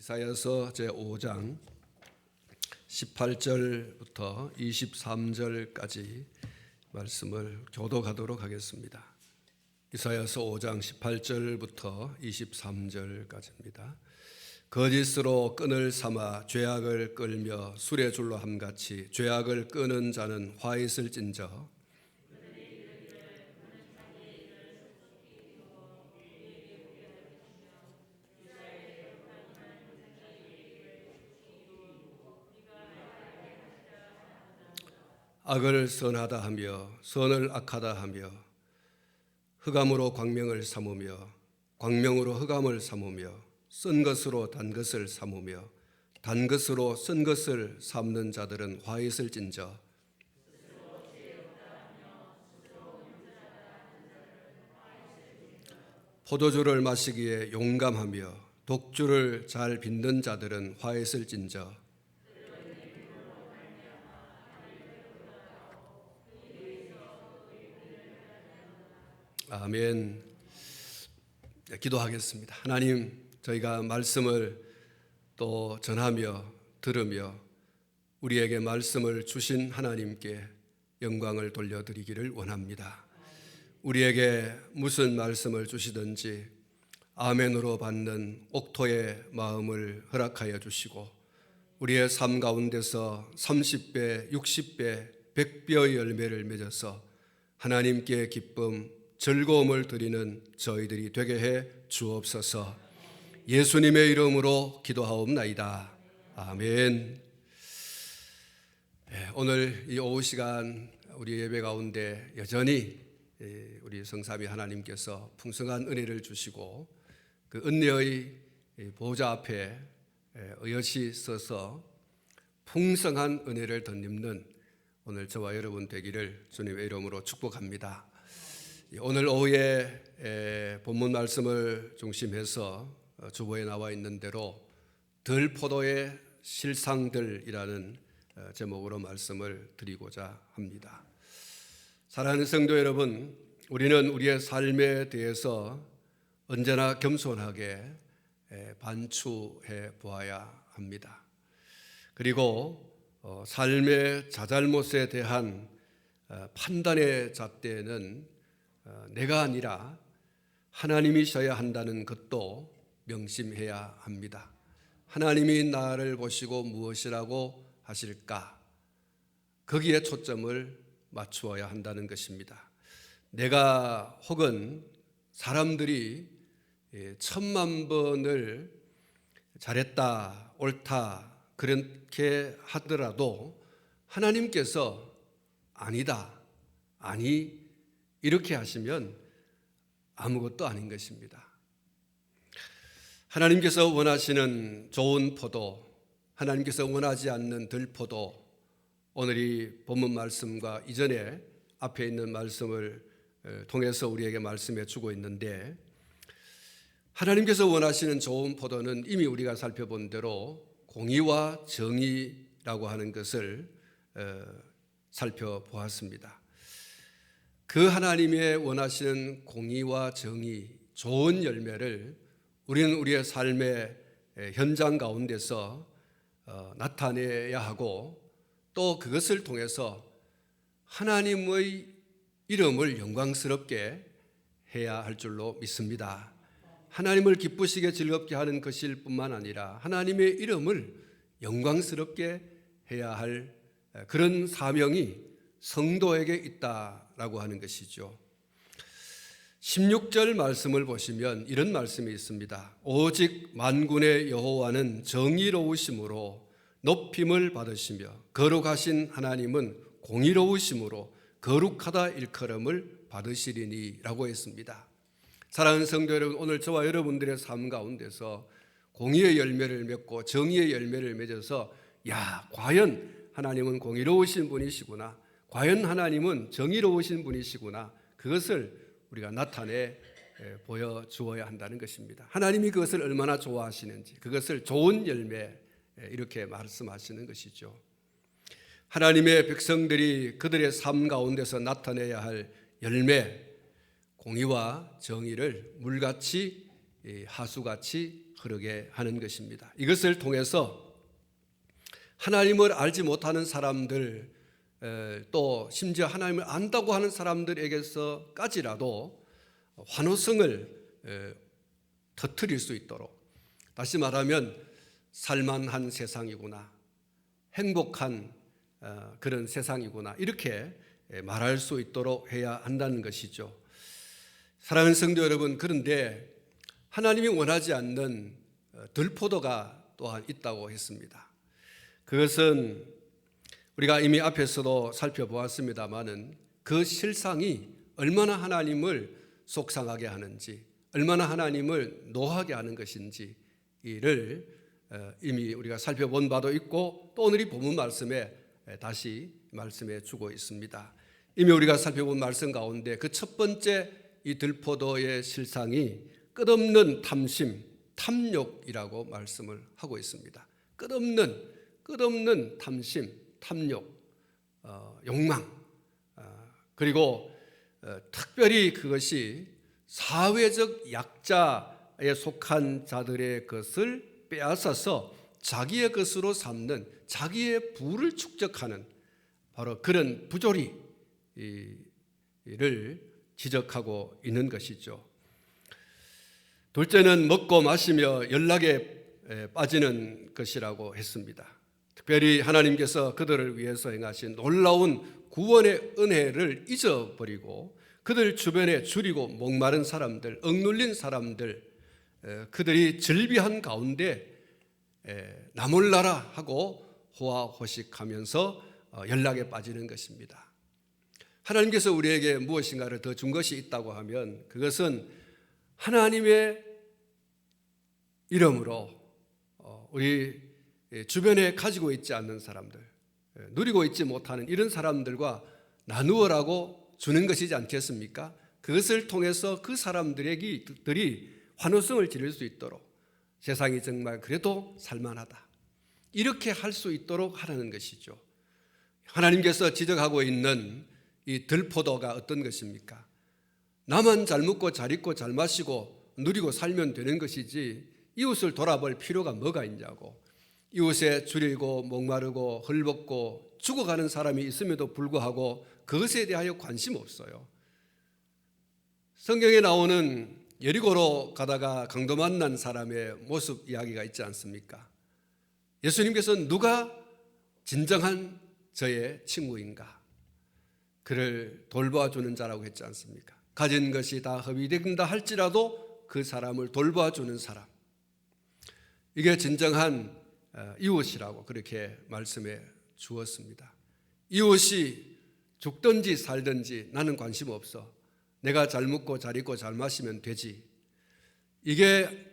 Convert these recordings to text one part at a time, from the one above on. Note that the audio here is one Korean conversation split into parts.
이사야서 제5장 18절부터 23절까지 말씀을 교독하도록 하겠습니다. 이사야서 5장 18절부터 23절까지입니다. 거짓으로 끈을 삼아 죄악을 끌며 수레줄로 함같이 죄악을 끄는 자는 화 있을진저 악을 선하다 하며 선을 악하다 하며 흑암으로 광명을 삼으며 광명으로 흑암을 삼으며 쓴 것으로 단 것을 삼으며 단 것으로 쓴 것을 삼는 자들은 화 있을진저 포도주를 마시기에 용감하며 독주를 잘 빚는 자들은 화 있을진저 아멘. 기도하겠습니다. 하나님, 저희가 말씀을 또 전하며 들으며 우리에게 말씀을 주신 하나님께 영광을 돌려드리기를 원합니다. 우리에게 무슨 말씀을 주시든지 아멘으로 받는 옥토의 마음을 허락하여 주시고 우리의 삶 가운데서 30배, 60배, 100배의 열매를 맺어서 하나님께 기쁨, 즐거움을 드리는 저희들이 되게 해 주옵소서. 예수님의 이름으로 기도하옵나이다. 아멘. 오늘 이 오후 시간 우리 예배 가운데 여전히 우리 성삼위 하나님께서 풍성한 은혜를 주시고 그 은혜의 보좌 앞에 의젓이 서서 풍성한 은혜를 덧입는 오늘 저와 여러분 되기를 주님의 이름으로 축복합니다. 오늘 오후에 본문 말씀을 중심해서 주보에 나와 있는 대로 들포도의 실상들이라는 제목으로 말씀을 드리고자 합니다. 사랑하는 성도 여러분, 우리는 우리의 삶에 대해서 언제나 겸손하게 반추해 보아야 합니다. 그리고 삶의 자잘못에 대한 판단의 잣대는 내가 아니라 하나님이셔야 한다는 것도 명심해야 합니다. 하나님이 나를 보시고 무엇이라고 하실까? 거기에 초점을 맞추어야 한다는 것입니다. 내가 혹은 사람들이 1000만 번을 잘했다, 옳다 그렇게 하더라도 하나님께서 아니다, 아니 이렇게 하시면 아무것도 아닌 것입니다. 하나님께서 원하시는 좋은 포도, 하나님께서 원하지 않는 들포도, 오늘 이 본문 말씀과 이전에 앞에 있는 말씀을 통해서 우리에게 말씀해 주고 있는데, 하나님께서 원하시는 좋은 포도는 이미 우리가 살펴본 대로 공의와 정의라고 하는 것을 살펴보았습니다. 그 하나님의 원하시는 공의와 정의, 좋은 열매를 우리는 우리의 삶의 현장 가운데서 나타내야 하고 또 그것을 통해서 하나님의 이름을 영광스럽게 해야 할 줄로 믿습니다. 하나님을 기쁘시게 즐겁게 하는 것일 뿐만 아니라 하나님의 이름을 영광스럽게 해야 할 그런 사명이 성도에게 있다라고 하는 것이죠. 16절 말씀을 보시면 이런 말씀이 있습니다. 오직 만군의 여호와는 정의로우심으로 높임을 받으시며 거룩하신 하나님은 공의로우심으로 거룩하다 일컬음을 받으시리니 라고 했습니다. 사랑하는 성도 여러분, 오늘 저와 여러분들의 삶 가운데서 공의의 열매를 맺고 정의의 열매를 맺어서 과연 하나님은 공의로우신 분이시구나, 과연 하나님은 정의로우신 분이시구나, 그것을 우리가 나타내 보여주어야 한다는 것입니다. 하나님이 그것을 얼마나 좋아하시는지, 그것을 좋은 열매 이렇게 말씀하시는 것이죠. 하나님의 백성들이 그들의 삶 가운데서 나타내야 할 열매, 공의와 정의를 물같이 하수같이 흐르게 하는 것입니다. 이것을 통해서 하나님을 알지 못하는 사람들, 또 심지어 하나님을 안다고 하는 사람들에게서까지라도 환호성을 터뜨릴 수 있도록, 다시 말하면 살만한 세상이구나, 행복한 그런 세상이구나, 이렇게 말할 수 있도록 해야 한다는 것이죠. 사랑하는 성도 여러분, 그런데 하나님이 원하지 않는 들포도가 또한 있다고 했습니다. 그것은 우리가 이미 앞에서도 살펴보았습니다마는 그 실상이 얼마나 하나님을 속상하게 하는지, 얼마나 하나님을 노하게 하는 것인지를 이미 우리가 살펴본 바도 있고, 또 오늘 이 본문 말씀에 다시 말씀해 주고 있습니다. 이미 우리가 살펴본 말씀 가운데 그 첫 번째 이 들포도의 실상이 끝없는 탐심, 탐욕이라고 말씀을 하고 있습니다. 끝없는 탐심, 탐욕, 욕망, 그리고 특별히 그것이 사회적 약자에 속한 자들의 것을 빼앗아서 자기의 것으로 삼는, 자기의 부를 축적하는 바로 그런 부조리를 지적하고 있는 것이죠. 둘째는 먹고 마시며 연락에 빠지는 것이라고 했습니다. 특별히 하나님께서 그들을 위해서 행하신 놀라운 구원의 은혜를 잊어버리고 그들 주변에 줄이고 목마른 사람들, 억눌린 사람들, 그들이 즐비한 가운데 나 몰라라 하고 호화호식하면서 연락에 빠지는 것입니다. 하나님께서 우리에게 무엇인가를 더 준 것이 있다고 하면 그것은 하나님의 이름으로 우리 주변에 가지고 있지 않는 사람들, 누리고 있지 못하는 이런 사람들과 나누어라고 주는 것이지 않겠습니까? 그것을 통해서 그 사람들이 환호성을 지를 수 있도록, 세상이 정말 그래도 살만하다, 이렇게 할 수 있도록 하라는 것이죠. 하나님께서 지적하고 있는 이 들포도가 어떤 것입니까? 나만 잘 먹고 잘 입고 잘 마시고 누리고 살면 되는 것이지 이웃을 돌아볼 필요가 뭐가 있냐고, 이웃에 줄이고 목마르고 헐벗고 죽어가는 사람이 있음에도 불구하고 그것에 대하여 관심 없어요. 성경에 나오는 여리고로 가다가 강도 만난 사람의 모습 이야기가 있지 않습니까? 예수님께서는 누가 진정한 저의 친구인가? 그를 돌봐주는 자라고 했지 않습니까? 가진 것이 다 허비된다 할지라도 그 사람을 돌봐주는 사람, 이게 진정한 이웃이라고 그렇게 말씀해 주었습니다. 이웃이 죽든지 살든지 나는 관심 없어, 내가 잘 먹고 잘 입고 잘 마시면 되지, 이게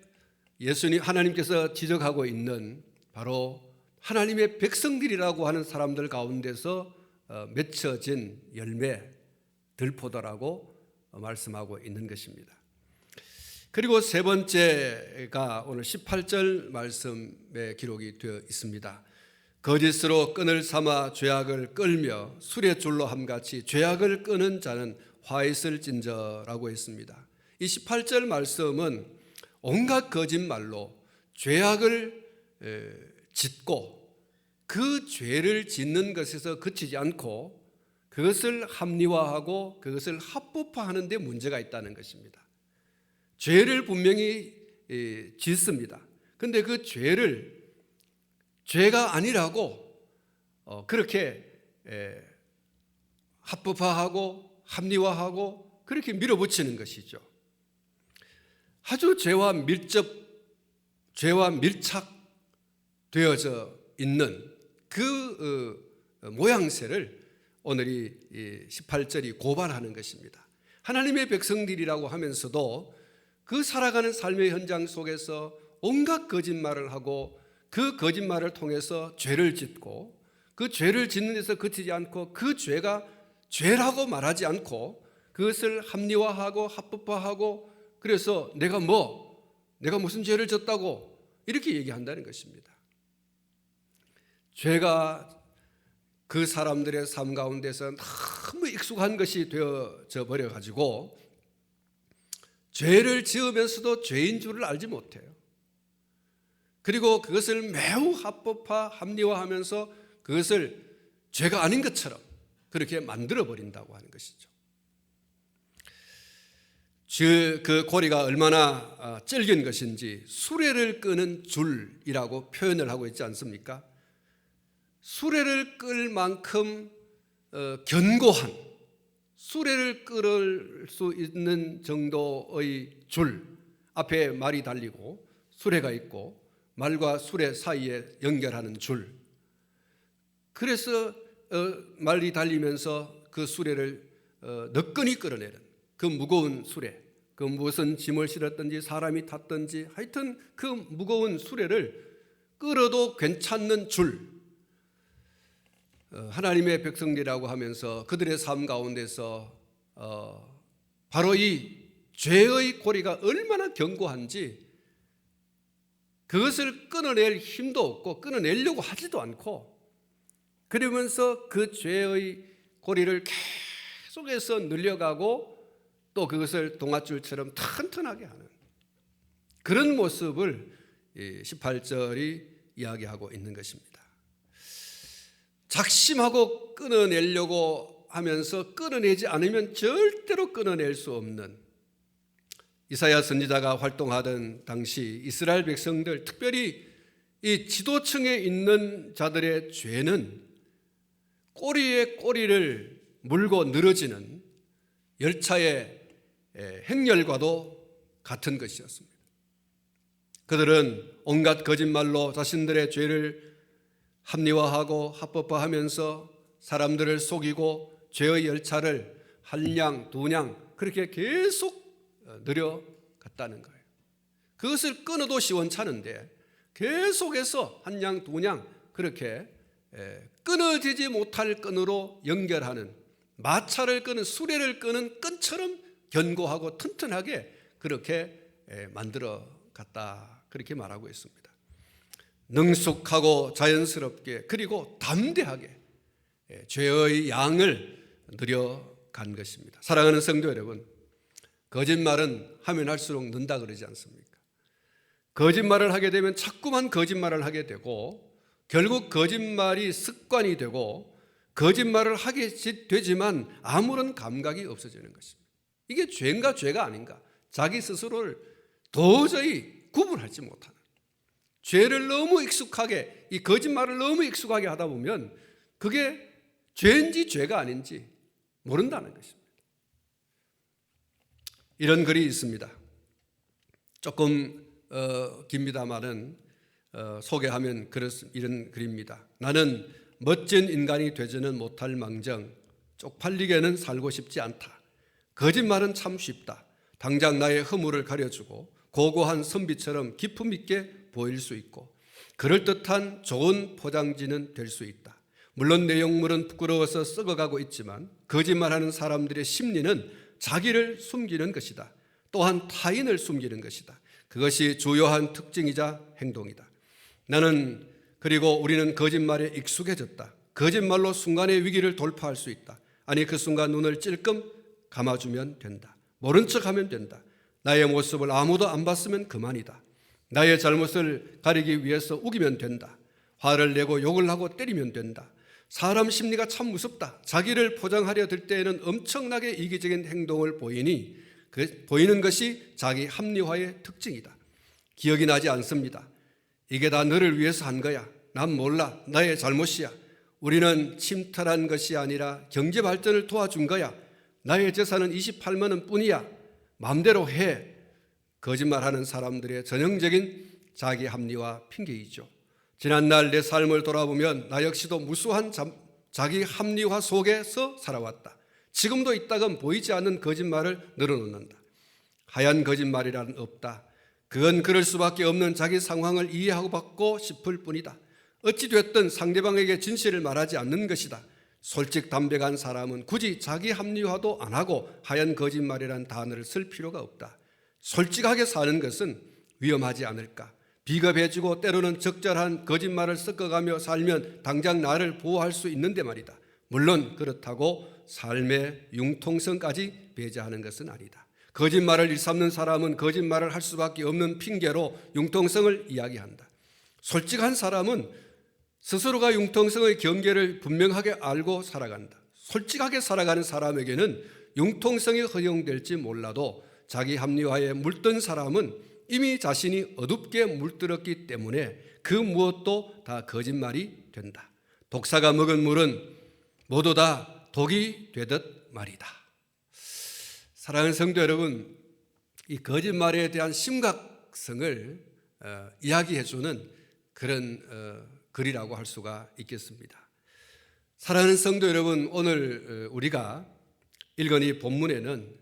하나님께서 지적하고 있는 바로 하나님의 백성들이라고 하는 사람들 가운데서 맺혀진 열매, 들포도라고 말씀하고 있는 것입니다. 그리고 세 번째가 오늘 18절 말씀에 기록이 되어 있습니다. 거짓으로 끈을 삼아 죄악을 끌며 술의 줄로 함같이 죄악을 끄는 자는 화 있을진저라고 했습니다. 이 18절 말씀은 온갖 거짓말로 죄악을 짓고 그 죄를 짓는 것에서 그치지 않고 그것을 합리화하고 그것을 합법화하는 데 문제가 있다는 것입니다. 죄를 분명히 짓습니다. 그런데 그 죄가 아니라고 그렇게 합법화하고 합리화하고 그렇게 밀어붙이는 것이죠. 아주 죄와 밀착되어져 있는 그 모양새를 오늘 이 18절이 고발하는 것입니다. 하나님의 백성들이라고 하면서도 그 살아가는 삶의 현장 속에서 온갖 거짓말을 하고 그 거짓말을 통해서 죄를 짓고 그 죄를 짓는 데서 그치지 않고 그 죄가 죄라고 말하지 않고 그것을 합리화하고 합법화하고 그래서 내가 무슨 죄를 졌다고 이렇게 얘기한다는 것입니다. 죄가 그 사람들의 삶 가운데서 너무 익숙한 것이 되어져 버려가지고 죄를 지으면서도 죄인 줄을 알지 못해요. 그리고 그것을 매우 합리화하면서 그것을 죄가 아닌 것처럼 그렇게 만들어버린다고 하는 것이죠. 그 고리가 얼마나 질긴 것인지 수레를 끄는 줄이라고 표현을 하고 있지 않습니까? 수레를 끌 만큼 견고한, 수레를 끌을 수 있는 정도의 줄, 앞에 말이 달리고 수레가 있고 말과 수레 사이에 연결하는 줄. 그래서 말이 달리면서 그 수레를 너끈히 끌어내는 그 무거운 수레, 그 무슨 짐을 실었든지 사람이 탔든지 하여튼 그 무거운 수레를 끌어도 괜찮는 줄. 하나님의 백성들이라고 하면서 그들의 삶 가운데서 바로 이 죄의 고리가 얼마나 견고한지 그것을 끊어낼 힘도 없고 끊어내려고 하지도 않고, 그러면서 그 죄의 고리를 계속해서 늘려가고 또 그것을 동아줄처럼 튼튼하게 하는 그런 모습을 18절이 이야기하고 있는 것입니다. 작심하고 끊어내려고 하면서 끊어내지 않으면 절대로 끊어낼 수 없는, 이사야 선지자가 활동하던 당시 이스라엘 백성들, 특별히 이 지도층에 있는 자들의 죄는 꼬리에 꼬리를 물고 늘어지는 열차의 행렬과도 같은 것이었습니다. 그들은 온갖 거짓말로 자신들의 죄를 합리화하고 합법화하면서 사람들을 속이고 죄의 열차를 한 냥, 두 냥 그렇게 계속 늘어갔다는 거예요. 그것을 끊어도 시원찮은데 계속해서 한 냥, 두 냥 그렇게 끊어지지 못할 끈으로 연결하는, 마차를 끄는, 수레를 끄는 끈처럼 견고하고 튼튼하게 그렇게 만들어 갔다, 그렇게 말하고 있습니다. 능숙하고 자연스럽게 그리고 담대하게 죄의 양을 늘려간 것입니다. 사랑하는 성도 여러분, 거짓말은 하면 할수록 는다 그러지 않습니까? 거짓말을 하게 되면 자꾸만 거짓말을 하게 되고 결국 거짓말이 습관이 되고 거짓말을 하게 되지만 아무런 감각이 없어지는 것입니다. 이게 죄인가 죄가 아닌가, 자기 스스로를 도저히 구분하지 못하는, 죄를 너무 익숙하게, 이 거짓말을 너무 익숙하게 하다 보면 그게 죄인지 죄가 아닌지 모른다는 것입니다. 이런 글이 있습니다. 조금 깁니다만은 소개하면 이런 글입니다. 나는 멋진 인간이 되지는 못할 망정 쪽팔리게는 살고 싶지 않다. 거짓말은 참 쉽다. 당장 나의 허물을 가려주고 고고한 선비처럼 기품 있게 보일 수 있고 그럴듯한 좋은 포장지는 될 수 있다. 물론 내용물은 부끄러워서 썩어가고 있지만 거짓말하는 사람들의 심리는 자기를 숨기는 것이다. 또한 타인을 숨기는 것이다. 그것이 주요한 특징이자 행동이다. 그리고 우리는 거짓말에 익숙해졌다. 거짓말로 순간의 위기를 돌파할 수 있다. 아니 그 순간 눈을 찔끔 감아주면 된다. 모른 척하면 된다. 나의 모습을 아무도 안 봤으면 그만이다. 나의 잘못을 가리기 위해서 우기면 된다. 화를 내고 욕을 하고 때리면 된다. 사람 심리가 참 무섭다. 자기를 포장하려 들 때에는 엄청나게 이기적인 행동을 보이는 것이 자기 합리화의 특징이다. 기억이 나지 않습니다. 이게 다 너를 위해서 한 거야. 난 몰라. 나의 잘못이야. 우리는 침탈한 것이 아니라 경제 발전을 도와준 거야. 나의 재산은 28만 원 뿐이야. 마음대로 해. 거짓말하는 사람들의 전형적인 자기 합리화 핑계이죠. 지난날 내 삶을 돌아보면 나 역시도 무수한 자기 합리화 속에서 살아왔다. 지금도 이따금 보이지 않는 거짓말을 늘어놓는다. 하얀 거짓말이란 없다. 그건 그럴 수밖에 없는 자기 상황을 이해하고 받고 싶을 뿐이다. 어찌됐든 상대방에게 진실을 말하지 않는 것이다. 솔직 담백한 사람은 굳이 자기 합리화도 안 하고 하얀 거짓말이란 단어를 쓸 필요가 없다. 솔직하게 사는 것은 위험하지 않을까? 비겁해지고 때로는 적절한 거짓말을 섞어가며 살면 당장 나를 보호할 수 있는데 말이다. 물론 그렇다고 삶의 융통성까지 배제하는 것은 아니다. 거짓말을 일삼는 사람은 거짓말을 할 수밖에 없는 핑계로 융통성을 이야기한다. 솔직한 사람은 스스로가 융통성의 경계를 분명하게 알고 살아간다. 솔직하게 살아가는 사람에게는 융통성이 허용될지 몰라도 자기 합리화에 물든 사람은 이미 자신이 어둡게 물들었기 때문에 그 무엇도 다 거짓말이 된다. 독사가 먹은 물은 모두 다 독이 되듯 말이다. 사랑하는 성도 여러분, 이 거짓말에 대한 심각성을 이야기해주는 그런 글이라고 할 수가 있겠습니다. 사랑하는 성도 여러분, 오늘 우리가 읽은 이 본문에는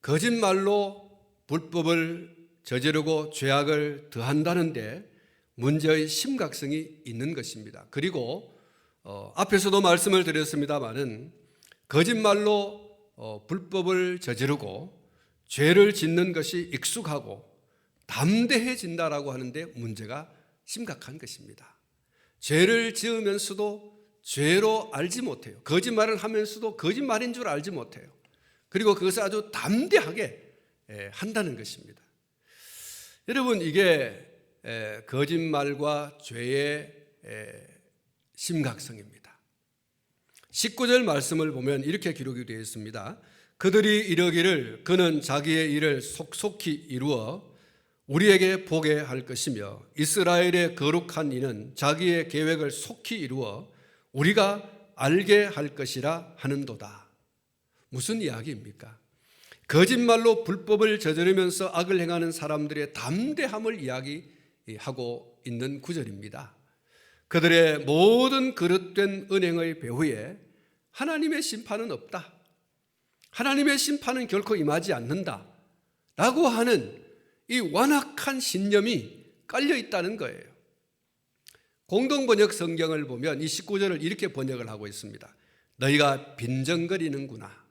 거짓말로 불법을 저지르고 죄악을 더한다는데 문제의 심각성이 있는 것입니다. 그리고 앞에서도 말씀을 드렸습니다마는 거짓말로 불법을 저지르고 죄를 짓는 것이 익숙하고 담대해진다라고 하는데 문제가 심각한 것입니다. 죄를 지으면서도 죄로 알지 못해요. 거짓말을 하면서도 거짓말인 줄 알지 못해요. 그리고 그것을 아주 담대하게 한다는 것입니다. 여러분, 이게 거짓말과 죄의 심각성입니다. 19절 말씀을 보면 이렇게 기록이 되어 있습니다. 그들이 이르기를 그는 자기의 일을 속속히 이루어 우리에게 보게 할 것이며 이스라엘의 거룩한 이는 자기의 계획을 속히 이루어 우리가 알게 할 것이라 하는도다. 무슨 이야기입니까? 거짓말로 불법을 저지르면서 악을 행하는 사람들의 담대함을 이야기하고 있는 구절입니다. 그들의 모든 그릇된 은행의 배후에 하나님의 심판은 없다. 하나님의 심판은 결코 임하지 않는다. 라고 하는 이 완악한 신념이 깔려 있다는 거예요. 공동번역 성경을 보면 이 19절을 이렇게 번역을 하고 있습니다. 너희가 빈정거리는구나.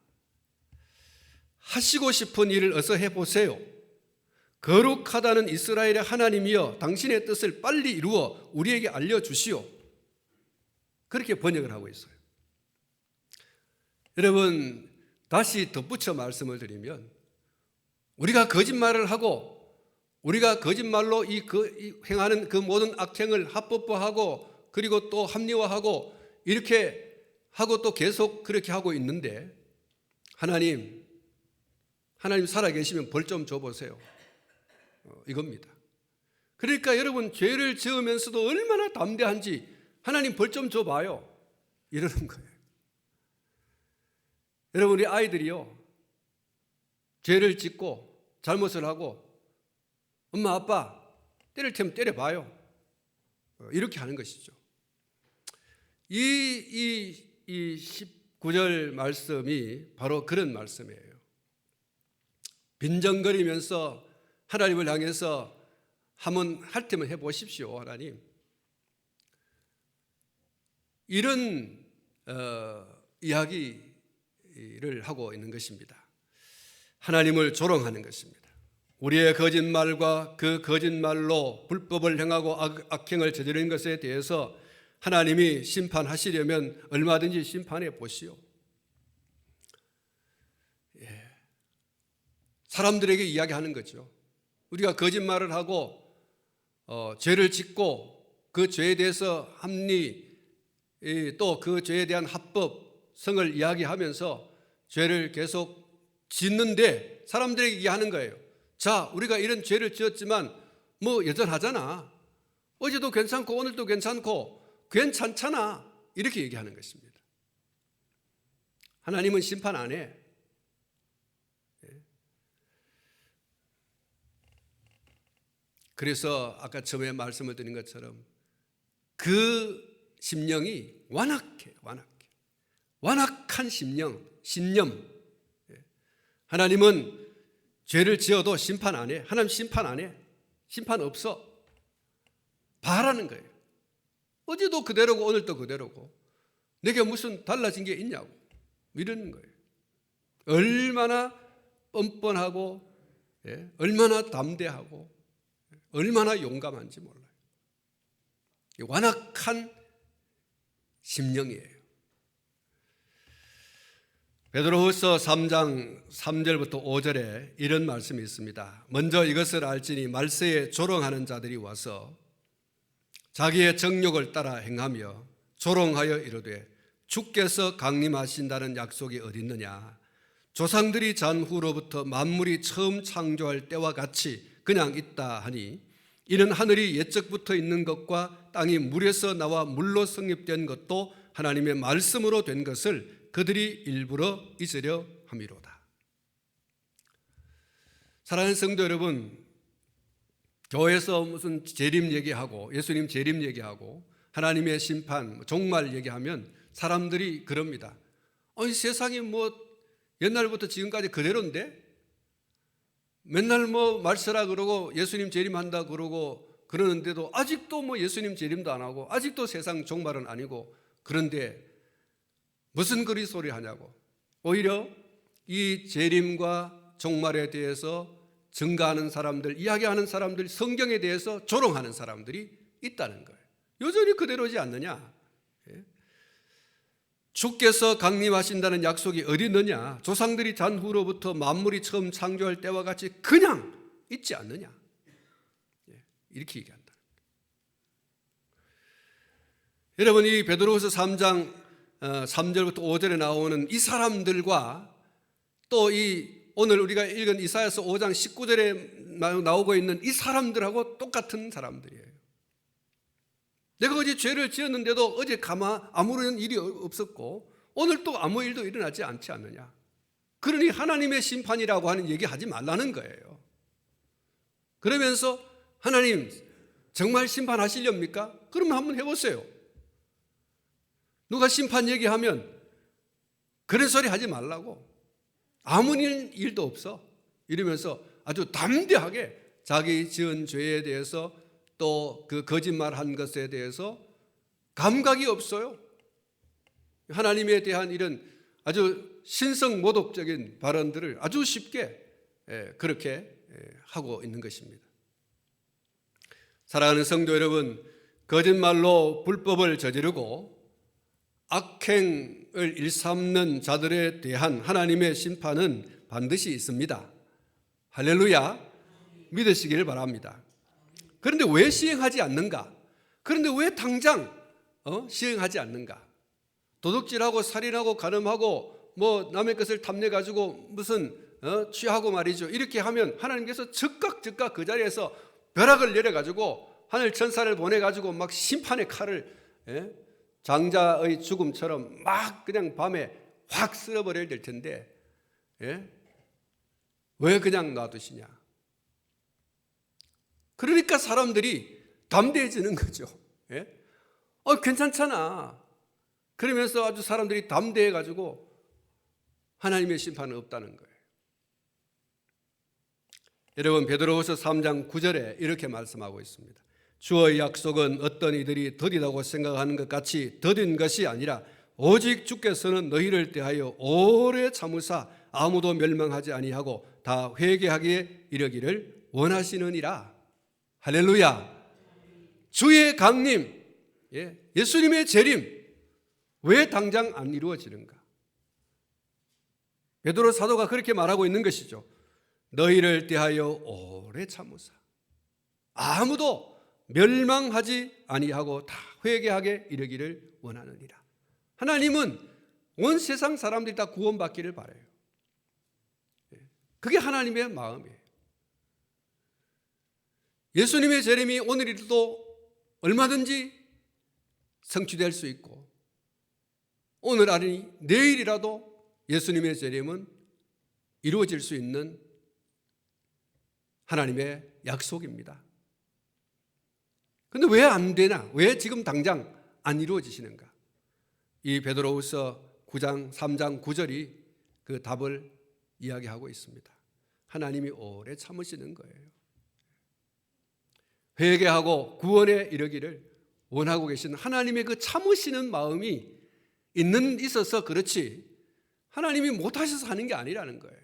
하시고 싶은 일을 어서 해보세요. 거룩하다는 이스라엘의 하나님이여 당신의 뜻을 빨리 이루어 우리에게 알려주시오. 그렇게 번역을 하고 있어요. 여러분, 다시 덧붙여 말씀을 드리면 우리가 거짓말을 하고 우리가 거짓말로 행하는 그 모든 악행을 합법화하고 그리고 또 합리화하고 이렇게 하고 또 계속 그렇게 하고 있는데 하나님 살아계시면 벌 좀 줘보세요. 이겁니다. 그러니까 여러분, 죄를 지으면서도 얼마나 담대한지 하나님 벌 좀 줘봐요. 이러는 거예요. 여러분, 우리 아이들이요, 죄를 짓고 잘못을 하고 엄마 아빠 때릴 테면 때려봐요. 이렇게 하는 것이죠. 이 19절 말씀이 바로 그런 말씀이에요. 빈정거리면서 하나님을 향해서 한번 할 테면 해보십시오. 하나님, 이런 이야기를 하고 있는 것입니다. 하나님을 조롱하는 것입니다. 우리의 거짓말과 그 거짓말로 불법을 행하고 악행을 저지르는 것에 대해서 하나님이 심판하시려면 얼마든지 심판해 보시오. 사람들에게 이야기하는 거죠. 우리가 거짓말을 하고 죄를 짓고 그 죄에 대해서 합리 또 그 죄에 대한 합법성을 이야기하면서 죄를 계속 짓는데 사람들에게 얘기하는 거예요. 자, 우리가 이런 죄를 지었지만 뭐 여전하잖아. 어제도 괜찮고 오늘도 괜찮고 괜찮잖아. 이렇게 얘기하는 것입니다. 하나님은 심판 안 해. 그래서 아까 처음에 말씀을 드린 것처럼 그 심령이 완악해. 완악한 신념. 하나님은 죄를 지어도 심판 안 해. 하나님 심판 안 해. 심판 없어. 바라는 거예요. 어제도 그대로고 오늘도 그대로고 내게 무슨 달라진 게 있냐고 이러는 거예요. 얼마나 뻔뻔하고 얼마나 담대하고 얼마나 용감한지 몰라요. 완악한 심령이에요. 베드로후서 3장 3절부터 5절에 이런 말씀이 있습니다. 먼저 이것을 알지니 말세에 조롱하는 자들이 와서 자기의 정욕을 따라 행하며 조롱하여 이르되 주께서 강림하신다는 약속이 어디 있느냐. 조상들이 잔 후로부터 만물이 처음 창조할 때와 같이 그냥 있다 하니 이는 하늘이 옛적부터 있는 것과 땅이 물에서 나와 물로 성립된 것도 하나님의 말씀으로 된 것을 그들이 일부러 잊으려 함이로다. 사랑하는 성도 여러분, 교회에서 무슨 재림 얘기하고 예수님 재림 얘기하고 하나님의 심판, 종말 얘기하면 사람들이 그럽니다. 아니 세상이 뭐 옛날부터 지금까지 그대로인데 맨날 뭐 말세라 그러고 예수님 재림한다 그러고 그러는데도 아직도 뭐 예수님 재림도 안 하고 아직도 세상 종말은 아니고 그런데 무슨 그리 소리 하냐고. 오히려 이 재림과 종말에 대해서 증가하는 사람들, 이야기하는 사람들, 성경에 대해서 조롱하는 사람들이 있다는 거예요. 여전히 그대로지 않느냐. 주께서 강림하신다는 약속이 어디 있느냐. 조상들이 잔 후로부터 만물이 처음 창조할 때와 같이 그냥 있지 않느냐. 이렇게 얘기한다. 여러분, 이 베드로후서 3장 3절부터 5절에 나오는 이 사람들과 또 이 오늘 우리가 읽은 이사야서 5장 19절에 나오고 있는 이 사람들하고 똑같은 사람들이에요. 내가 어제 죄를 지었는데도 어제 아무런 일이 없었고 오늘 또 아무 일도 일어나지 않지 않느냐. 그러니 하나님의 심판이라고 하는 얘기하지 말라는 거예요. 그러면서 하나님 정말 심판하시렵니까? 그러면 한번 해보세요. 누가 심판 얘기하면 그런 소리 하지 말라고. 아무 일도 없어. 이러면서 아주 담대하게 자기 지은 죄에 대해서 또 그 거짓말한 것에 대해서 감각이 없어요. 하나님에 대한 이런 아주 신성모독적인 발언들을 아주 쉽게 그렇게 하고 있는 것입니다. 사랑하는 성도 여러분, 거짓말로 불법을 저지르고 악행을 일삼는 자들에 대한 하나님의 심판은 반드시 있습니다. 할렐루야, 믿으시길 바랍니다. 그런데 왜 시행하지 않는가? 그런데 왜 당장 시행하지 않는가? 도둑질하고 살인하고 간음하고 뭐 남의 것을 탐내가지고 무슨 취하고 말이죠. 이렇게 하면 하나님께서 즉각 그 자리에서 벼락을 내려가지고 하늘 천사를 보내가지고 막 심판의 칼을 장자의 죽음처럼 막 그냥 밤에 확 쓸어버려야 될 텐데 왜 그냥 놔두시냐? 그러니까 사람들이 담대해지는 거죠. 괜찮잖아. 그러면서 아주 사람들이 담대해가지고 하나님의 심판은 없다는 거예요. 여러분, 베드로후서 3장 9절에 이렇게 말씀하고 있습니다. 주의 약속은 어떤 이들이 더디다고 생각하는 것 같이 더딘 것이 아니라 오직 주께서는 너희를 대하여 오래 참으사 아무도 멸망하지 아니하고 다 회개하기에 이르기를 원하시느니라. 할렐루야. 주의 강림, 예수님의 재림 왜 당장 안 이루어지는가? 베드로 사도가 그렇게 말하고 있는 것이죠. 너희를 대하여 오래 참으사 아무도 멸망하지 아니하고 다 회개하게 이르기를 원하느니라. 하나님은 온 세상 사람들이 다 구원받기를 바라요. 그게 하나님의 마음이에요. 예수님의 재림이 오늘이라도 얼마든지 성취될 수 있고 오늘 아니 내일이라도 예수님의 재림은 이루어질 수 있는 하나님의 약속입니다. 그런데 왜 안 되나? 왜 지금 당장 안 이루어지시는가? 이 베드로후서 9장 3장 9절이 그 답을 이야기하고 있습니다. 하나님이 오래 참으시는 거예요. 회개하고 구원에 이르기를 원하고 계신 하나님의 그 참으시는 마음이 있어서 그렇지 하나님이 못하셔서 하는 게 아니라는 거예요.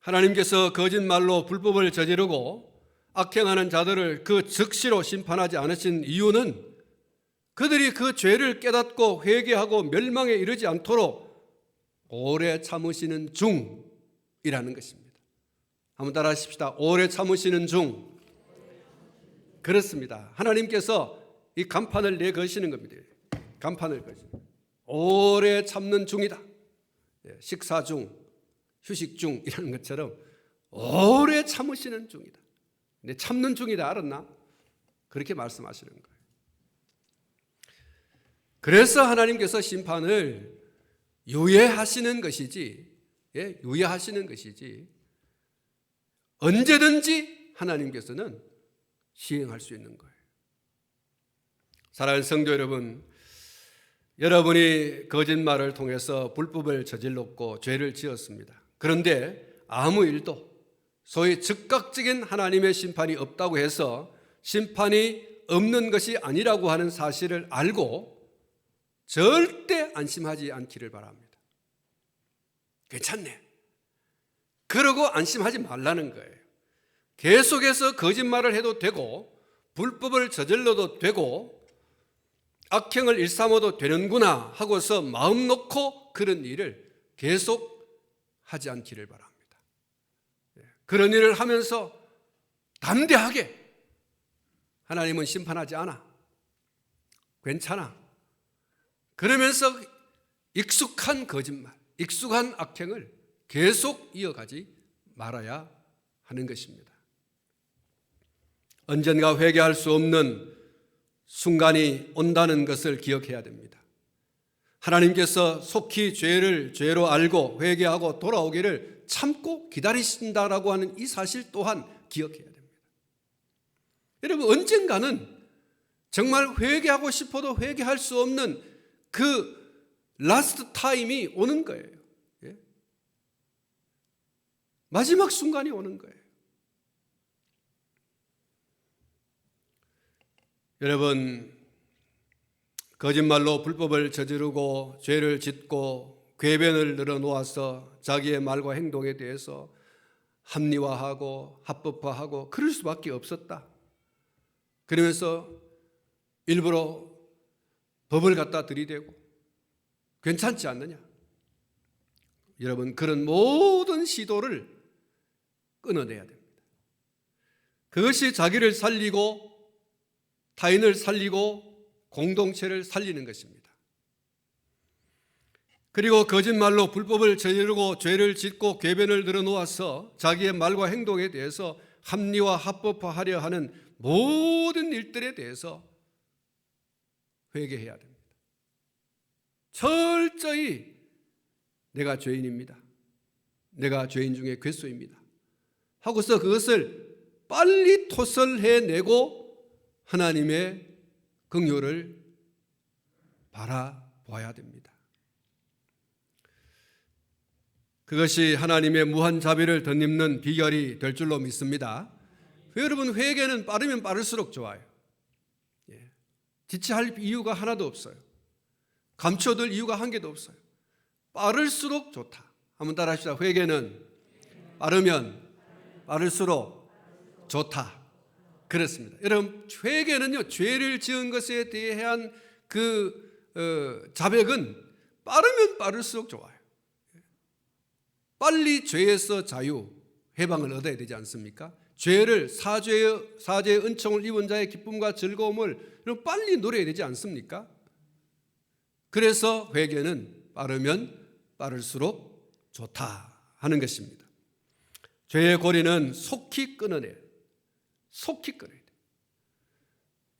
하나님께서 거짓말로 불법을 저지르고 악행하는 자들을 그 즉시로 심판하지 않으신 이유는 그들이 그 죄를 깨닫고 회개하고 멸망에 이르지 않도록 오래 참으시는 중이라는 것입니다. 한번 따라 하십시다. 오래 참으시는 중. 그렇습니다. 하나님께서 이 간판을 내거시는 겁니다. 간판을 거시는. 오래 참는 중이다. 식사 중, 휴식 중이라는 것처럼 오래 참으시는 중이다. 근데 참는 중이다 알았나? 그렇게 말씀하시는 거예요. 그래서 하나님께서 심판을 유예하시는 것이지, 유예하시는 것이지, 언제든지 하나님께서는 시행할 수 있는 거예요. 사랑하는 성도 여러분, 여러분이 거짓말을 통해서 불법을 저질렀고 죄를 지었습니다. 그런데 아무 일도 소위 즉각적인 하나님의 심판이 없다고 해서 심판이 없는 것이 아니라고 하는 사실을 알고 절대 안심하지 않기를 바랍니다. 괜찮네. 그러고 안심하지 말라는 거예요. 계속해서 거짓말을 해도 되고 불법을 저질러도 되고 악행을 일삼아도 되는구나 하고서 마음 놓고 그런 일을 계속 하지 않기를 바랍니다. 그런 일을 하면서 담대하게 하나님은 심판하지 않아. 괜찮아. 그러면서 익숙한 거짓말, 익숙한 악행을 계속 이어가지 말아야 하는 것입니다. 언젠가 회개할 수 없는 순간이 온다는 것을 기억해야 됩니다. 하나님께서 속히 죄를 죄로 알고 회개하고 돌아오기를 참고 기다리신다라고 하는 이 사실 또한 기억해야 됩니다. 여러분, 언젠가는 정말 회개하고 싶어도 회개할 수 없는 그 라스트 타임이 오는 거예요. 마지막 순간이 오는 거예요. 여러분, 거짓말로 불법을 저지르고 죄를 짓고 궤변을 늘어놓아서 자기의 말과 행동에 대해서 합리화하고 합법화하고 그럴 수밖에 없었다. 그러면서 일부러 법을 갖다 들이대고 괜찮지 않느냐? 여러분, 그런 모든 시도를 끊어내야 됩니다. 그것이 자기를 살리고 타인을 살리고 공동체를 살리는 것입니다. 그리고 거짓말로 불법을 저지르고 죄를 짓고 궤변을 늘어놓아서 자기의 말과 행동에 대해서 합리화 합법화하려 하는 모든 일들에 대해서 회개해야 됩니다. 철저히 내가 죄인입니다. 내가 죄인 중에 괴수입니다. 하고서 그것을 빨리 토설해내고 하나님의 긍휼을 바라봐야 됩니다. 그것이 하나님의 무한 자비를 덧입는 비결이 될 줄로 믿습니다. 여러분, 회개는 빠르면 빠를수록 좋아요. 지체할 이유가 하나도 없어요. 감춰둘 이유가 한 개도 없어요. 빠를수록 좋다. 한번 따라 합시다. 회개는 빠르면 빠를수록 좋다. 그렇습니다. 여러분, 회개는요, 죄를 지은 것에 대한 그 자백은 빠르면 빠를수록 좋아요. 빨리 죄에서 자유, 해방을 얻어야 되지 않습니까? 죄를 사죄의 은총을 입은 자의 기쁨과 즐거움을 빨리 누려야 되지 않습니까? 그래서 회개는 빠르면 빠를수록 좋다 하는 것입니다. 죄의 고리는 속히 끊어내요. 속히 끊어야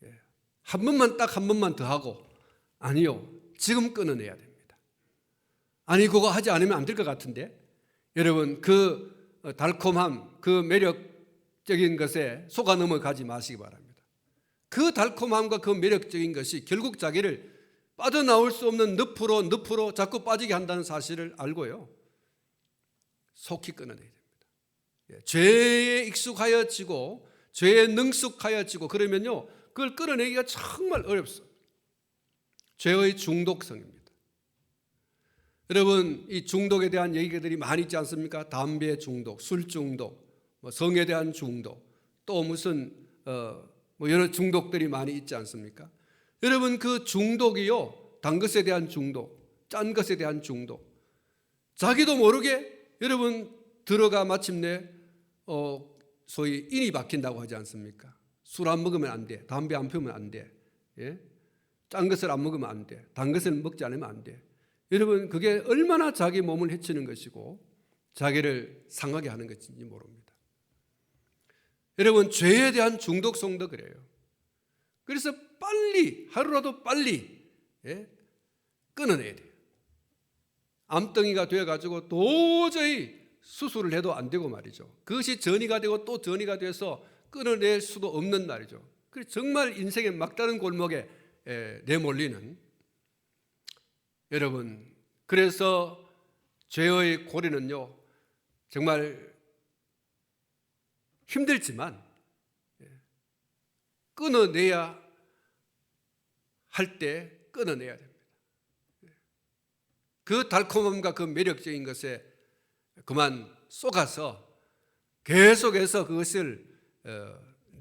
돼요. 한 번만 딱 한 번만 더 하고, 아니요, 지금 끊어내야 됩니다. 아니, 그거 하지 않으면 안 될 것 같은데, 여러분, 그 달콤함, 그 매력적인 것에 속아 넘어가지 마시기 바랍니다. 그 달콤함과 그 매력적인 것이 결국 자기를 빠져나올 수 없는 늪으로 자꾸 빠지게 한다는 사실을 알고요, 속히 끊어내야 됩니다. 죄에 익숙하여지고 죄에 능숙하여지고 그러면요, 그걸 끊어내기가 정말 어렵습니다. 죄의 중독성입니다. 여러분, 이 중독에 대한 얘기들이 많이 있지 않습니까? 담배 중독, 술 중독, 성에 대한 중독, 또 무슨 여러 중독들이 많이 있지 않습니까? 여러분 그 중독이요, 단 것에 대한 중독, 짠 것에 대한 중독, 자기도 모르게 여러분 들어가 마침내 소위 인이 박힌다고 하지 않습니까? 술 안 먹으면 안 돼, 담배 안 피우면 안 돼, 예? 짠 것을 안 먹으면 안 돼, 단 것을 먹지 않으면 안 돼. 여러분 그게 얼마나 자기 몸을 해치는 것이고 자기를 상하게 하는 것인지 모릅니다. 여러분 죄에 대한 중독성도 그래요. 그래서 빨리, 하루라도 빨리 끊어내야 돼요. 암덩이가 되어가지고 도저히 수술을 해도 안 되고 말이죠. 그것이 전이가 되고 또 전이가 돼서 끊어낼 수도 없는 말이죠. 그래서 정말 인생의 막다른 골목에 내몰리는, 여러분 그래서 죄의 고리는요 정말 힘들지만 끊어내야 할 때 끊어내야 됩니다. 그 달콤함과 그 매력적인 것에 그만 속아서 계속해서 그것을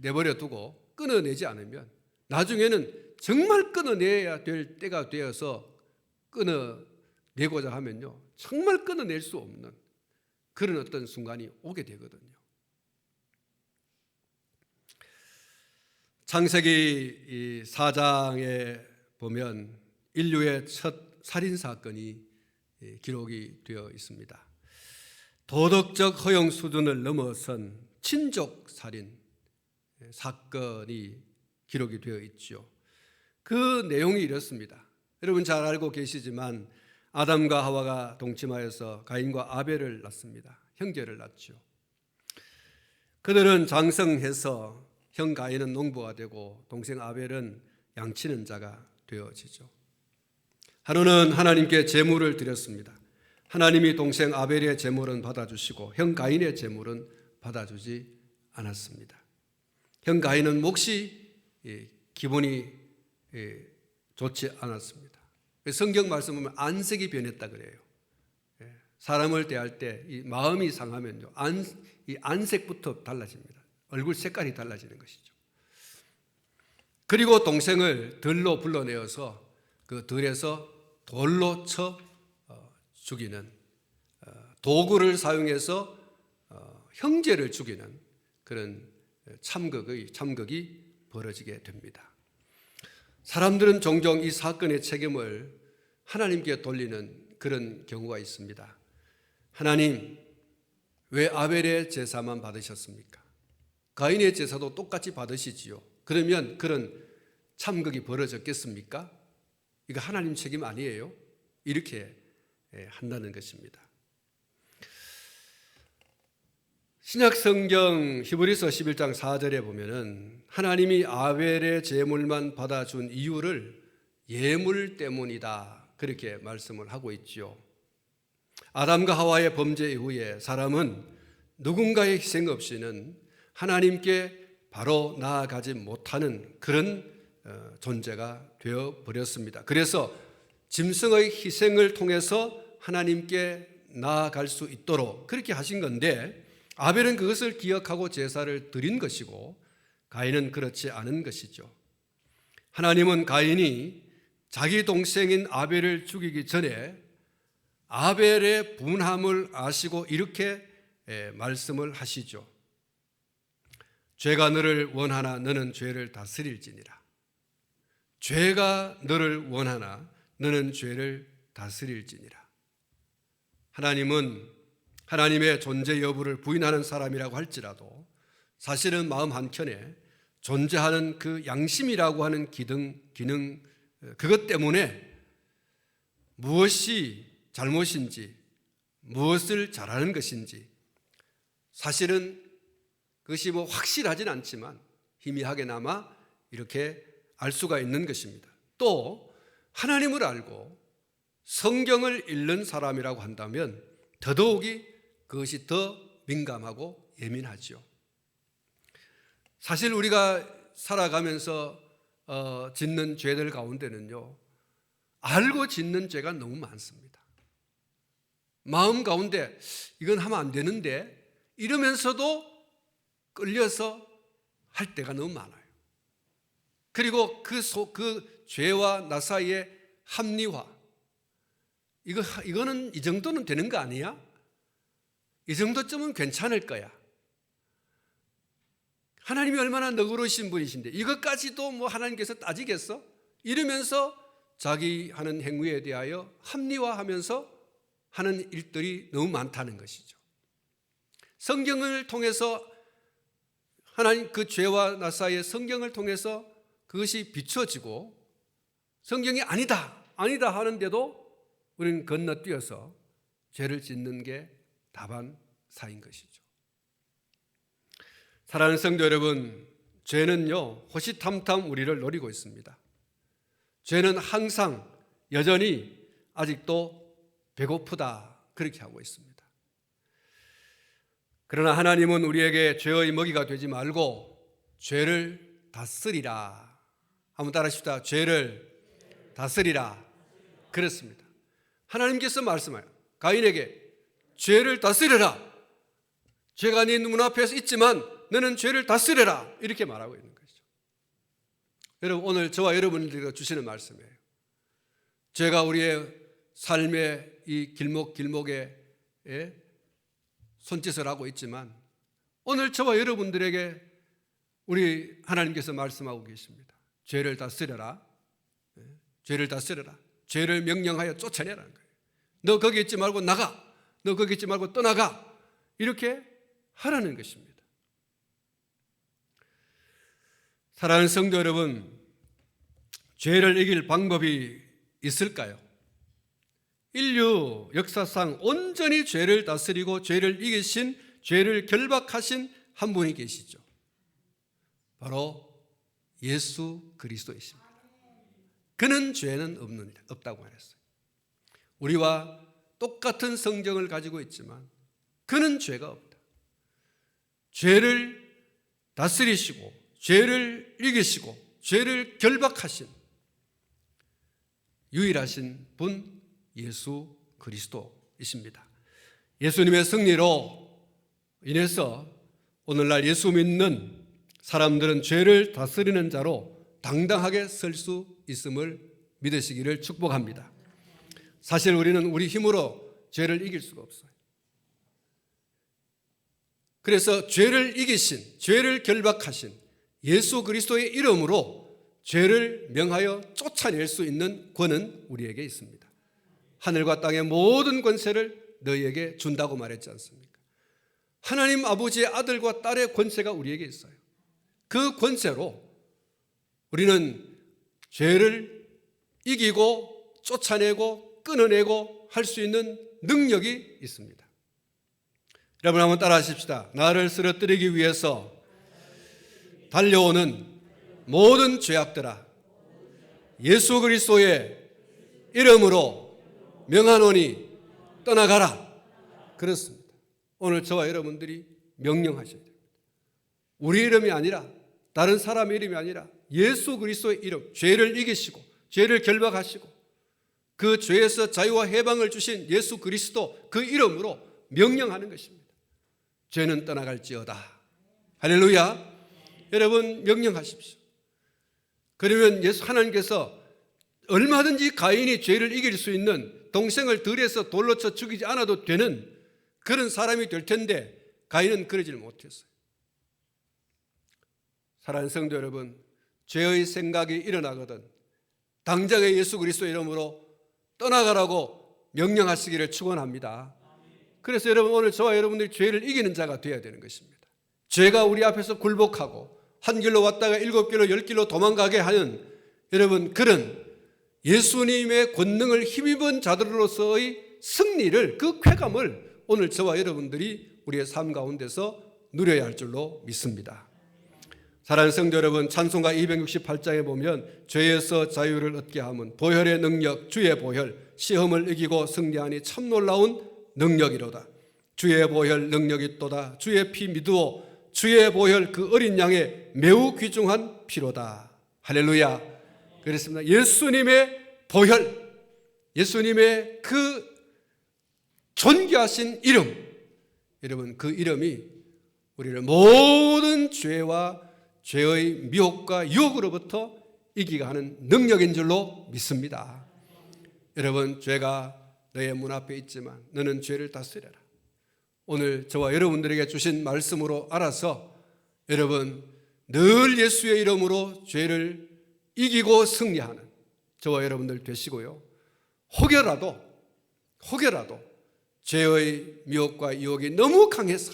내버려 두고 끊어내지 않으면 나중에는 정말 끊어내야 될 때가 되어서 끊어내고자 하면요 정말 끊어낼 수 없는 그런 어떤 순간이 오게 되거든요. 창세기 4장에 보면 인류의 첫 살인사건이 기록이 되어 있습니다. 도덕적 허용 수준을 넘어선 친족 살인 사건이 기록이 되어 있죠. 그 내용이 이렇습니다. 여러분 잘 알고 계시지만 아담과 하와가 동침하여서 가인과 아벨을 낳습니다. 형제를 낳죠. 그들은 장성해서 형 가인은 농부가 되고 동생 아벨은 양치는 자가 되어지죠. 하루는 하나님께 제물을 드렸습니다. 하나님이 동생 아벨의 제물은 받아주시고 형 가인의 제물은 받아주지 않았습니다. 형 가인은 몹시 기분이 좋지 않았습니다. 성경 말씀 보면 안색이 변했다 그래요. 사람을 대할 때 이 마음이 상하면요 이 안색부터 달라집니다. 얼굴 색깔이 달라지는 것이죠. 그리고 동생을 들로 불러내어서 그 들에서 돌로 쳐 죽이는, 도구를 사용해서 형제를 죽이는 그런 참극이 벌어지게 됩니다. 사람들은 종종 이 사건의 책임을 하나님께 돌리는 그런 경우가 있습니다. 하나님, 왜 아벨의 제사만 받으셨습니까? 가인의 제사도 똑같이 받으시지요. 그러면 그런 참극이 벌어졌겠습니까? 이거 하나님 책임 아니에요? 이렇게 한다는 것입니다. 신약 성경 히브리서 11장 4절에 보면은 하나님이 아벨의 제물만 받아준 이유를 예물 때문이다 그렇게 말씀을 하고 있죠. 아담과 하와의 범죄 이후에 사람은 누군가의 희생 없이는 하나님께 바로 나아가지 못하는 그런 존재가 되어버렸습니다. 그래서 짐승의 희생을 통해서 하나님께 나아갈 수 있도록 그렇게 하신 건데 아벨은 그것을 기억하고 제사를 드린 것이고 가인은 그렇지 않은 것이죠. 하나님은 가인이 자기 동생인 아벨을 죽이기 전에 아벨의 분함을 아시고 이렇게 말씀을 하시죠. 죄가 너를 원하나 너는 죄를 다스릴지니라. 죄가 너를 원하나 너는 죄를 다스릴지니라. 하나님은 하나님의 존재 여부를 부인하는 사람이라고 할지라도 사실은 마음 한켠에 존재하는 그 양심이라고 하는 기능 그것 때문에 무엇이 잘못인지 무엇을 잘하는 것인지 사실은 그것이 확실하진 않지만 희미하게나마 이렇게 알 수가 있는 것입니다. 또 하나님을 알고 성경을 읽는 사람이라고 한다면 더더욱이 그것이 더 민감하고 예민하죠. 사실 우리가 살아가면서 짓는 죄들 가운데는요 알고 짓는 죄가 너무 많습니다. 마음 가운데 이건 하면 안 되는데 이러면서도 끌려서 할 때가 너무 많아요. 그리고 그 죄와 나 사이의 합리화, 이거는 이 정도는 되는 거 아니야? 이 정도쯤은 괜찮을 거야. 하나님이 얼마나 너그러우신 분이신데 이것까지도 뭐 하나님께서 따지겠어? 이러면서 자기 하는 행위에 대하여 합리화하면서 하는 일들이 너무 많다는 것이죠. 성경을 통해서 하나님 그 죄와 나 사이의 성경을 통해서 그것이 비춰지고 성경이 아니다 하는데도 우리는 건너뛰어서 죄를 짓는 게 다반사인 것이죠. 사랑하는 성도 여러분, 죄는요 호시탐탐 우리를 노리고 있습니다. 죄는 항상 여전히 아직도 배고프다 그렇게 하고 있습니다. 그러나 하나님은 우리에게 죄의 먹이가 되지 말고 죄를 다스리라. 한번 따라하십시다. 죄를 다스리라. 그렇습니다. 하나님께서 말씀해요. 가인에게 죄를 다스려라. 죄가 네 눈앞에 있지만 너는 죄를 다스려라. 이렇게 말하고 있는 것이죠. 여러분, 오늘 저와 여러분들에게 주시는 말씀이에요. 죄가 우리의 삶의 이 길목길목에 손짓을 하고 있지만 오늘 저와 여러분들에게 우리 하나님께서 말씀하고 계십니다. 죄를 다스려라. 죄를 다스려라. 죄를 명령하여 쫓아내라는 거예요. 너 거기 있지 말고 나가. 너 거기 있지 말고 떠나가. 이렇게 하라는 것입니다. 사랑하는 성도 여러분, 죄를 이길 방법이 있을까요? 인류 역사상 온전히 죄를 다스리고 죄를 이기신, 죄를 결박하신 한 분이 계시죠. 바로 예수 그리스도이십니다. 그는 죄는 없다고 말했어요. 우리와 똑같은 성정을 가지고 있지만 그는 죄가 없다. 죄를 다스리시고 죄를 이기시고 죄를 결박하신 유일하신 분 예수 그리스도이십니다. 예수님의 승리로 인해서 오늘날 예수 믿는 사람들은 죄를 다스리는 자로 당당하게 설 수 있음을 믿으시기를 축복합니다. 사실 우리는 우리 힘으로 죄를 이길 수가 없어요. 그래서 죄를 이기신, 죄를 결박하신 예수 그리스도의 이름으로 죄를 명하여 쫓아낼 수 있는 권은 우리에게 있습니다. 하늘과 땅의 모든 권세를 너희에게 준다고 말했지 않습니까? 하나님 아버지의 아들과 딸의 권세가 우리에게 있어요. 그 권세로 우리는 죄를 이기고 쫓아내고 끊어내고 할 수 있는 능력이 있습니다. 여러분 한번 따라 하십시다. 나를 쓰러뜨리기 위해서 달려오는 모든 죄악들아, 예수 그리스도의 이름으로 명하노니 떠나가라. 그렇습니다. 오늘 저와 여러분들이 명령하셔야 됩니다. 우리 이름이 아니라 다른 사람의 이름이 아니라 예수 그리스도의 이름, 죄를 이기시고 죄를 결박하시고 그 죄에서 자유와 해방을 주신 예수 그리스도 그 이름으로 명령하는 것입니다. 죄는 떠나갈지어다. 할렐루야. 여러분 명령하십시오. 그러면 예수 하나님께서 얼마든지 가인이 죄를 이길 수 있는, 동생을 들여서 돌로 쳐 죽이지 않아도 되는 그런 사람이 될 텐데 가인은 그러지를 못했어요. 사랑하는 성도 여러분, 죄의 생각이 일어나거든 당장의 예수 그리스도 이름으로 떠나가라고 명령하시기를 축원합니다. 그래서 여러분 오늘 저와 여러분들이 죄를 이기는 자가 되어야 되는 것입니다. 죄가 우리 앞에서 굴복하고 한 길로 왔다가 7길로 10길로 도망가게 하는 여러분 그런 예수님의 권능을 힘입은 자들로서의 승리를, 그 쾌감을 오늘 저와 여러분들이 우리의 삶 가운데서 누려야 할 줄로 믿습니다. 사랑하는 성도 여러분, 찬송가 268장에 보면 죄에서 자유를 얻게 함은 보혈의 능력, 주의 보혈, 시험을 이기고 승리하니 참 놀라운 능력이로다. 주의 보혈 능력이 있도다. 주의 피 믿으오. 주의 보혈 그 어린 양의 매우 귀중한 피로다. 할렐루야. 그렇습니다. 예수님의 보혈, 예수님의 그 존귀하신 이름, 여러분 그 이름이 우리를 모든 죄와 죄의 미혹과 유혹으로부터 이기게 하는 능력인 줄로 믿습니다. 여러분, 죄가 너의 문 앞에 있지만 너는 죄를 다스려라. 오늘 저와 여러분들에게 주신 말씀으로 알아서 여러분 늘 예수의 이름으로 죄를 이기고 승리하는 저와 여러분들 되시고요. 혹여라도 죄의 미혹과 유혹이 너무 강해서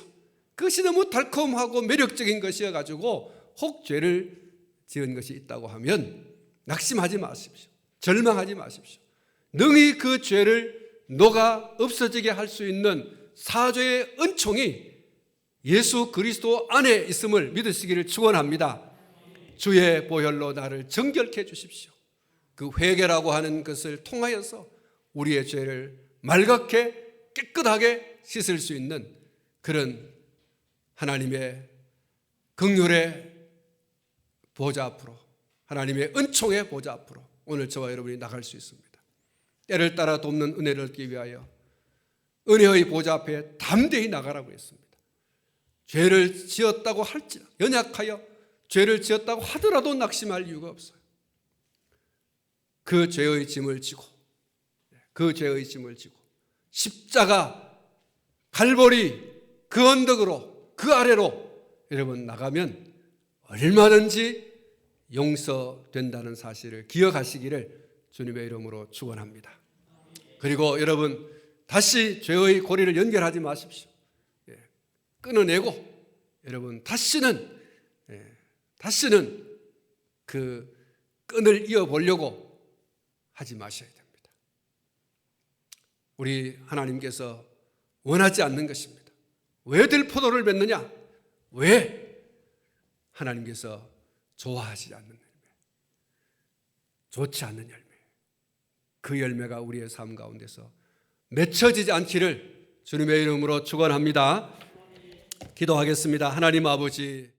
그것이 너무 달콤하고 매력적인 것이어가지고 혹 죄를 지은 것이 있다고 하면 낙심하지 마십시오. 절망하지 마십시오. 능히 그 죄를 녹아 없어지게 할 수 있는 사죄의 은총이 예수 그리스도 안에 있음을 믿으시기를 축원합니다. 주의 보혈로 나를 정결케 해 주십시오. 그 회개라고 하는 것을 통하여서 우리의 죄를 맑게 깨끗하게 씻을 수 있는 그런 하나님의 긍휼의 보좌 앞으로, 하나님의 은총의 보좌 앞으로 오늘 저와 여러분이 나갈 수 있습니다. 때를 따라 돕는 은혜를 얻기 위하여 은혜의 보좌 앞에 담대히 나가라고 했습니다. 죄를 지었다고 할지라도, 연약하여 죄를 지었다고 하더라도 낙심할 이유가 없어요. 그 죄의 짐을 지고 십자가 갈보리 그 언덕으로, 그 아래로 여러분 나가면 얼마든지 용서된다는 사실을 기억하시기를 주님의 이름으로 축원합니다. 그리고 여러분 다시 죄의 고리를 연결하지 마십시오. 끊어내고 여러분 다시는 그 끈을 이어보려고 하지 마셔야 됩니다. 우리 하나님께서 원하지 않는 것입니다. 왜 들포도를 맺느냐? 왜? 하나님께서 좋아하지 않는 열매, 좋지 않는 열매, 그 열매가 우리의 삶 가운데서 맺혀지지 않기를 주님의 이름으로 축원합니다. 기도하겠습니다. 하나님 아버지,